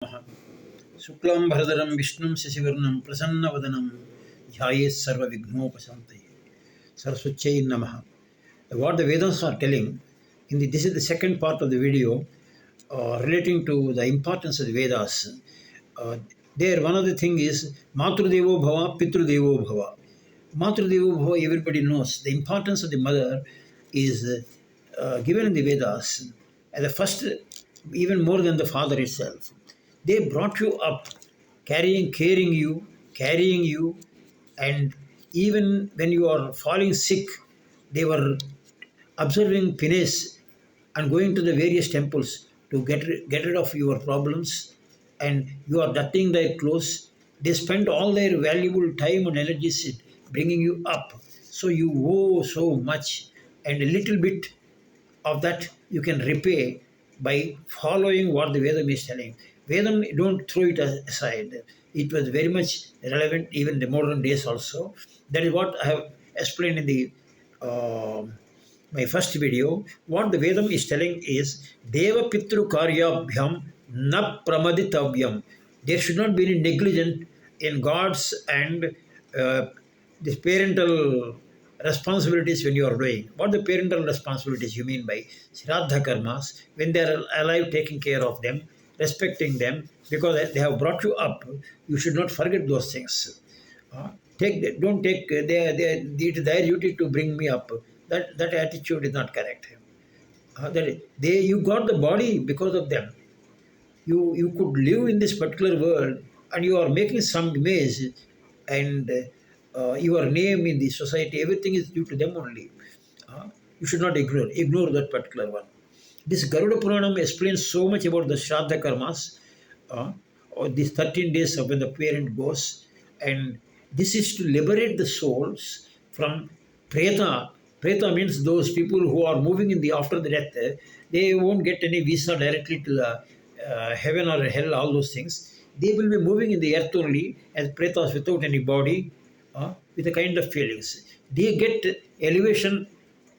Shuklam Bharadaram Vishnum Sasivarnam Prasanna Jhayes Sarva Vighnopasantaya Saraswachai Namaha. What the Vedas are telling, this is the second part of the video relating to the importance of the Vedas. There, one of the thing is Matrudevo Bhava, Pitrudevo Bhava. Matrudevo Bhava, everybody knows. The importance of the mother is given in the Vedas as the first, even more than the father itself. They brought you up, carrying you, and even when you are falling sick, they were observing finesse and going to the various temples to get rid of your problems, and you are dusting their clothes. They spend all their valuable time and energies in bringing you up. So you owe so much, and a little bit of that you can repay by following what the Vedam is telling. Vedam, don't throw it aside. It was very much relevant even in the modern days also. That is what I have explained in the my first video. What the Vedam is telling is Deva Pitru Karyabhyam na pramaditavyam. There should not be any negligence in God's and the parental responsibilities when you are doing. What the parental responsibilities you mean by sradha karmas, when they are alive, taking care of them, respecting them, because they have brought you up. You should not forget those things. Don't take, it is their duty to bring me up. That attitude is not correct. You got the body because of them. You could live in this particular world and you are making some image and your name in the society, everything is due to them only. You should not ignore that particular one. This Garuda Puranam explains so much about the Shraddha Karmas, or these 13 days of when the parent goes, and this is to liberate the souls from Preta. Preta means those people who are moving in the after the death. They won't get any visa directly to the heaven or hell, all those things. They will be moving in the earth only as Pretas without any body, with a kind of feelings. They get elevation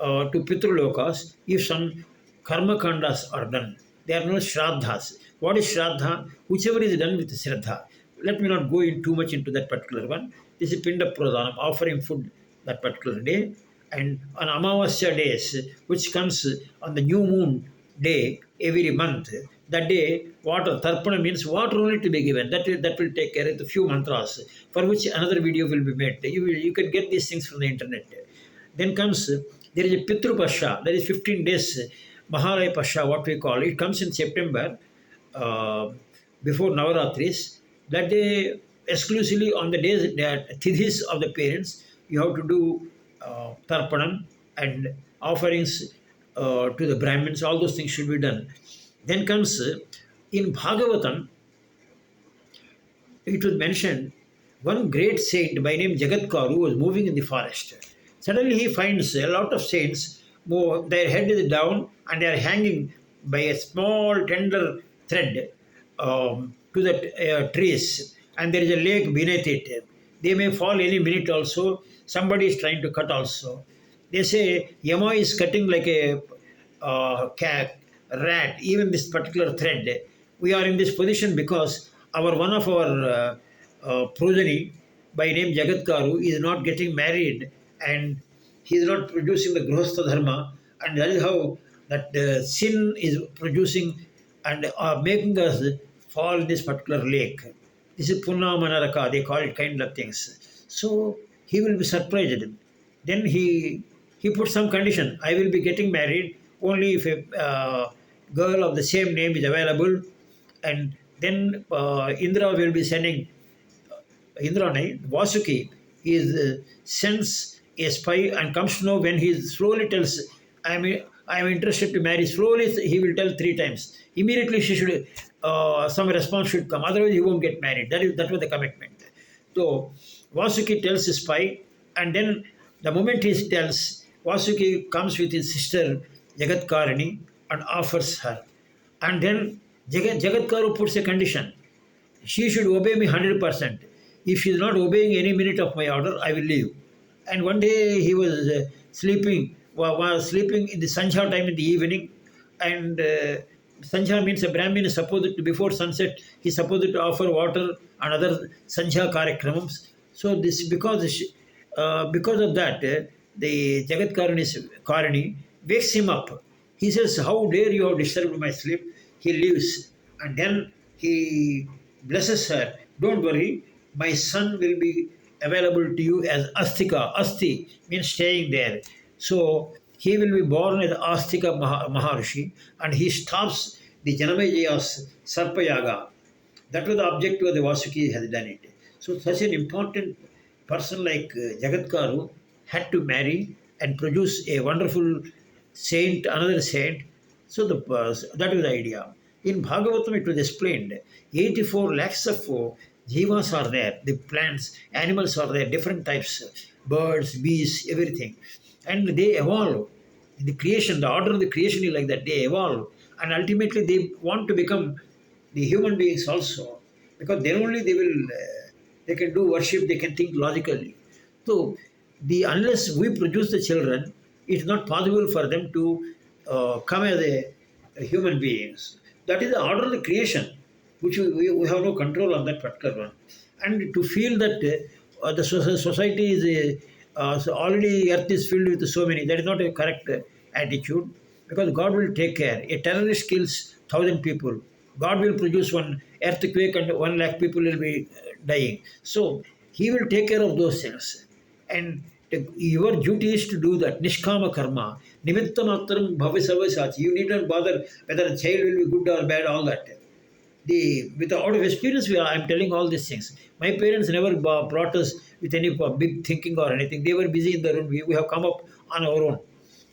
to Pitrulokas if some karma kandas are done. They are known as shraddhas. What is shraddha? Whichever is done with sradha. Let me not go in too much into that particular one. This is Pinda Pradhanam, offering food that particular day. And on Amavasya days, which comes on the new moon day every month, that day, water, tarpana means water only to be given. That will take care of the few mantras, for which another video will be made. You can get these things from the internet. Then comes, there is a Pitru Pasha, that is 15 days, Mahalaya Pasha, what we call. It comes in September, before Navaratris. That day, exclusively on the days, that Tidhis of the parents, you have to do Tarpanam and offerings to the Brahmins. All those things should be done. Then comes, in Bhagavatam, it was mentioned, one great saint by name Jagatkaru was moving in the forest. Suddenly he finds a lot of saints, their head is down and they are hanging by a small tender thread to the trees, and there is a lake beneath it. They may fall any minute also. Somebody is trying to cut also. They say Yama is cutting like a cat, rat, even this particular thread. We are in this position because one of our progeny by name Jagatkaru is not getting married and he is not producing the Grihastha Dharma, and that is how that sin is producing and making us fall in this particular lake. This is Punna Manaraka, they call it kind of things. So he will be surprised. Then he put some condition. I will be getting married only if a girl of the same name is available, and then Indra will be sending Vasuki sends a spy and comes to know when he slowly tells, I am interested to marry. Slowly he will tell 3 times. Immediately she should some response should come. Otherwise he won't get married. That was the commitment. So Vasuki tells the spy, and then the moment he tells, Vasuki comes with his sister Jagatkarini and offers her. And then Jagatkaru puts a condition. She should obey me 100%. If she is not obeying any minute of my order, I will leave. And one day he was sleeping in the Sanjha time in the evening, and Sandhya means a Brahmin is supposed to, before sunset, he is supposed to offer water and other Sandhya karyakramams. So this because of that, the Jagat Karani wakes him up. He says, "How dare you have disturbed my sleep?" He leaves, and then he blesses her. Don't worry, my son will be available to you as Astika. Asti means staying there. So he will be born as Astika Maharishi, and he stops the Janamajaya's Sarpa Yaga. That was the objective of the Vasuki has done it. So such an important person like Jagatkaru had to marry and produce a wonderful saint, another saint. So that was the idea. In Bhagavatam it was explained 84 lakhs of jivas are there, the plants, animals are there, different types, birds, bees, everything. And they evolve. The creation, the order of the creation is like that, they evolve. And ultimately they want to become the human beings also, because then only they can do worship, they can think logically. So unless we produce the children, it's not possible for them to come as a human beings. That is the order of the creation, which we have no control on that particular one. And to feel that society is so already earth is filled with so many, that is not a correct attitude, because God will take care. A terrorist kills 1,000 people. God will produce one earthquake and 1 lakh people will be dying. So He will take care of those things. And your duty is to do that. Nishkama karma. Nimitta matram bhavisavasachi. You need not bother whether a child will be good or bad, all that. With out of experience, I'm telling all these things. My parents never brought us with any big thinking or anything. They were busy in the room. We have come up on our own.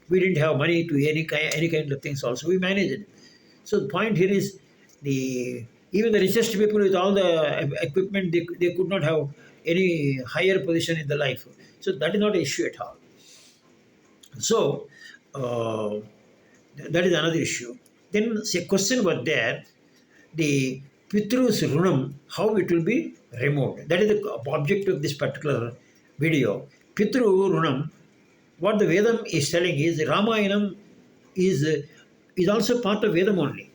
We didn't have money to any kind of things also. We managed it. So the point here is even the richest people with all the equipment, they could not have any higher position in the life. So that is not an issue at all. So that is another issue. Then a question was there, the Pitru's Runam, how it will be removed. That is the object of this particular video. Pitru Runam, what the Vedam is telling is Ramayanam is also part of Vedam only.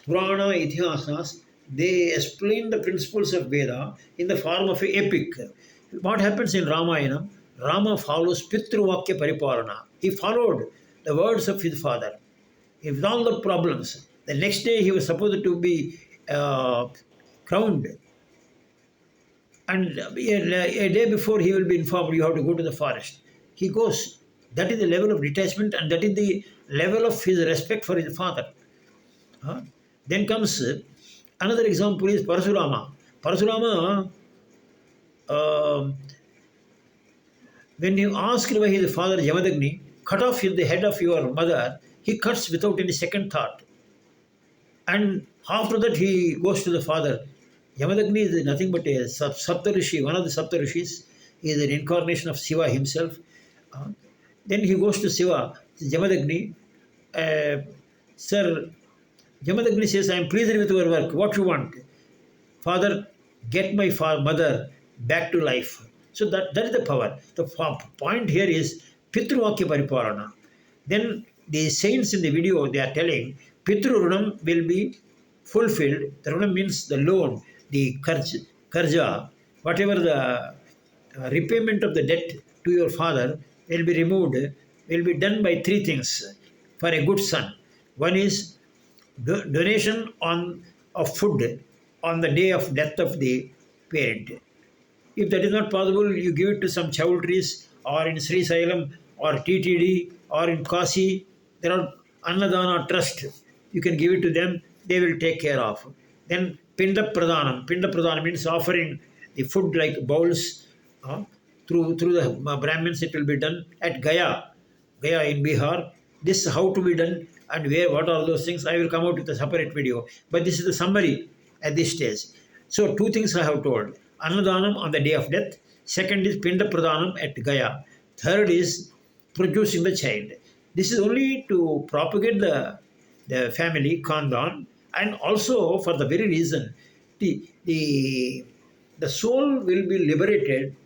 Purana, Ithihasas, they explain the principles of Veda in the form of an epic. What happens in Ramayana? Rama follows Pitru Vakya Paripalana. He followed the words of his father. With all the problems, the next day he was supposed to be crowned. And a day before he will be informed, you have to go to the forest. He goes. That is the level of detachment, and that is the level of his respect for his father. Then comes another example is Parasurama. Parasurama, when he asked by his father Yamadagni, cut off the head of your mother, he cuts without any second thought. And after that he goes to the father. Yamadagni is nothing but a Saptarishi, one of the Saptarishis. He is an incarnation of Shiva himself. Then he goes to Shiva, Yamadagni. Sir, Yamadagni says, I am pleased with your work. What you want? Father, get my mother back to life. So that is the power. The point here is Pitruvakya Paripalana. Then the saints in the video, they are telling Pitru Runam will be fulfilled. The Runam means the loan, the karja, whatever the repayment of the debt to your father will be removed, will be done by 3 things for a good son. One is donation of food on the day of death of the parent. If that is not possible, you give it to some chowdhuries or in Sri Sailam or TTD or in Kasi. There are Annadana Trust. You can give it to them. They will take care of. Then Pinda Pradhanam. Pinda Pradhanam means offering the food like bowls through the Brahmins. It will be done at Gaya in Bihar. This how to be done and where, what are those things. I will come out with a separate video. But this is the summary at this stage. So 2 things I have told. Annadhanam on the day of death. Second is Pinda Pradhanam at Gaya. Third is producing the child. This is only to propagate the family, Khandan, and also for the very reason the soul will be liberated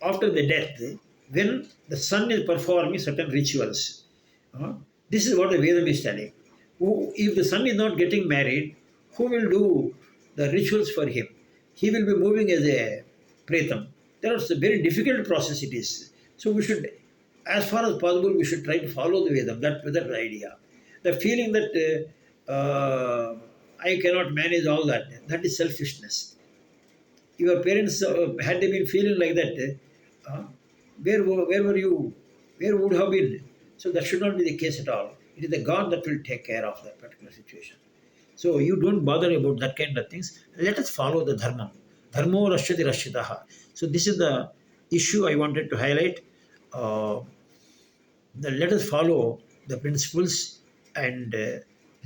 after the death when the son is performing certain rituals. This is what the Vedam is telling. If the son is not getting married, who will do the rituals for him? He will be moving as a pretam. That's a very difficult process it is. So we should, as far as possible, we should try to follow the Vedam. That's the idea. The feeling that I cannot manage all that, that is selfishness. Your parents, had they been feeling like that, where were you? Where would have been? So that should not be the case at all. It is the God that will take care of that particular situation. So you don't bother about that kind of things. Let us follow the dharma. Dharmo rashyati rashyataha. So this is the issue I wanted to highlight. Uh, let us follow the principles and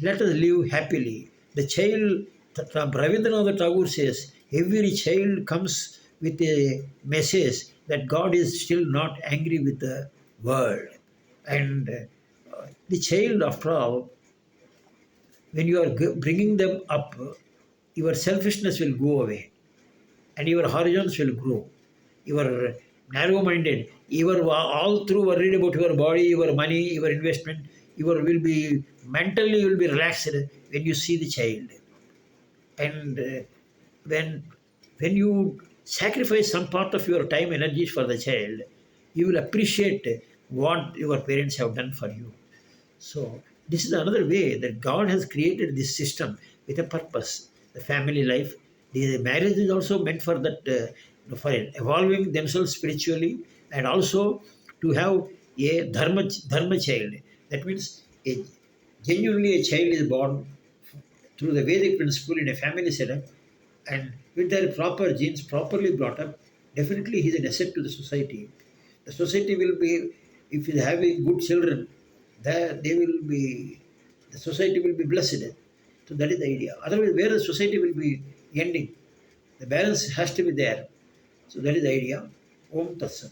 let us live happily. The child, Rabindranath Tagore says, every child comes with a message that God is still not angry with the world. And the child, after all, when you are bringing them up, your selfishness will go away and your horizons will grow. You are narrow minded. You are all through worried about your body, your money, your investment. You will be mentally you will be relaxed when you see the child. And when when you sacrifice some part of your time, energies for the child, you will appreciate what your parents have done for you. So this is another way that God has created this system with a purpose. The family life, the marriage is also meant for that, for evolving themselves spiritually, and also to have a dharma child. That means genuinely a child is born through the Vedic principle in a family setup, and with their proper genes properly brought up, definitely he is an asset to the society. The society will be, if he is having good children, they will be, the society will be blessed. So that is the idea. Otherwise, where the society will be ending, the balance has to be there. So that is the idea. Om Tat Sat.